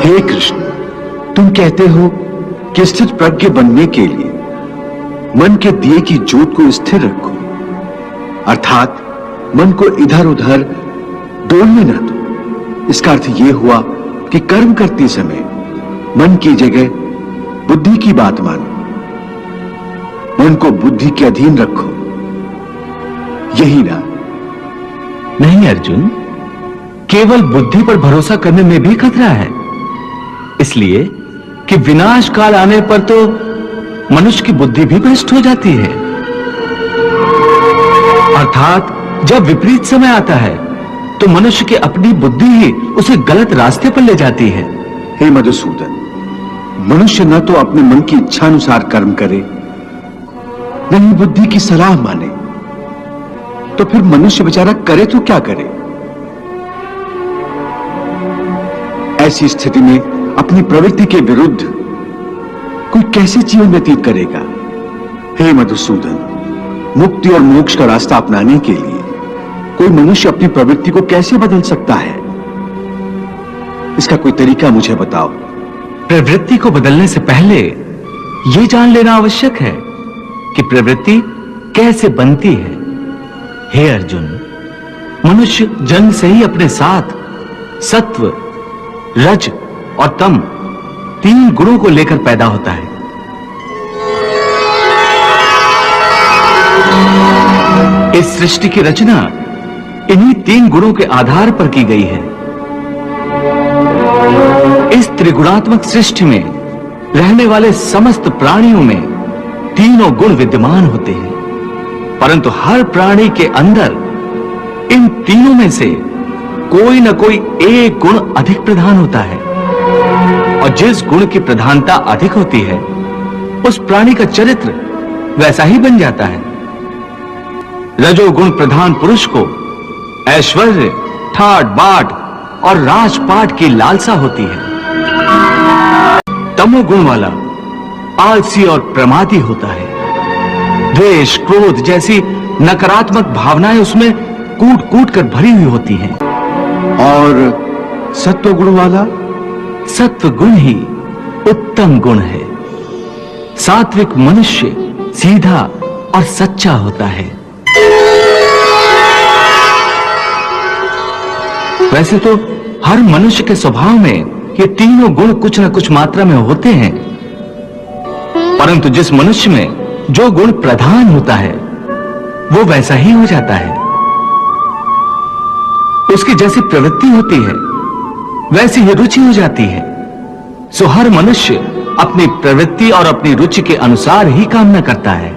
हे कृष्ण, तुम कहते हो कि स्थित प्रज्ञ बनने के लिए मन के दिए की ज्योत को स्थिर रखो, अर्थात मन को इधर उधर डोलने न दो। इसका अर्थ यह हुआ कि कर्म करते समय मन की जगह बुद्धि की बात मानो, मन को बुद्धि के अधीन रखो, यही ना? नहीं अर्जुन, केवल बुद्धि पर भरोसा करने में भी खतरा है, इसलिए कि विनाश काल आने पर तो मनुष्य की बुद्धि भी भ्रष्ट हो जाती है। अर्थात जब विपरीत समय आता है तो मनुष्य की अपनी बुद्धि ही उसे गलत रास्ते पर ले जाती है। हे मधुसूदन, मनुष्य न तो अपने मन की इच्छा अनुसार कर्म करे, न ही बुद्धि की सलाह माने, तो फिर मनुष्य बेचारा करे तो क्या करे? ऐसी स्थिति में अपनी प्रवृत्ति के विरुद्ध कोई कैसे जीवन व्यतीत करेगा? हे मधुसूदन, मुक्ति और मोक्ष का रास्ता अपनाने के लिए कोई मनुष्य अपनी प्रवृत्ति को कैसे बदल सकता है? इसका कोई तरीका मुझे बताओ। प्रवृत्ति को बदलने से पहले यह जान लेना आवश्यक है कि प्रवृत्ति कैसे बनती है। हे अर्जुन, मनुष्य जन्म से ही अपने साथ सत्व, रज और तम 3 गुणों को लेकर पैदा होता है। इस सृष्टि की रचना इन्हीं 3 गुणों के आधार पर की गई है। इस त्रिगुणात्मक सृष्टि में रहने वाले समस्त प्राणियों में तीनों गुण विद्यमान होते हैं, परंतु हर प्राणी के अंदर इन तीनों में से कोई न कोई एक गुण अधिक प्रधान होता है, और जिस गुण की प्रधानता अधिक होती है उस प्राणी का चरित्र वैसा ही बन जाता है। रजोगुण प्रधान पुरुष को ऐश्वर्य, ठाट बाट और राजपाट की लालसा होती है। तमोगुण वाला आलसी और प्रमादी होता है। द्वेष, क्रोध जैसी नकारात्मक भावनाएं उसमें कूट कूट कर भरी हुई होती हैं। और सत्व गुण वाला? सत्व गुण ही उत्तम गुण है। सात्विक मनुष्य सीधा और सच्चा होता है। वैसे तो हर मनुष्य के स्वभाव में ये तीनों गुण कुछ न कुछ मात्रा में होते हैं, परंतु जिस मनुष्य में जो गुण प्रधान होता है वो वैसा ही हो जाता है। उसकी जैसी प्रवृत्ति होती है वैसी ही रुचि हो जाती है। सो हर मनुष्य अपनी प्रवृत्ति और अपनी रुचि के अनुसार ही काम न करता है।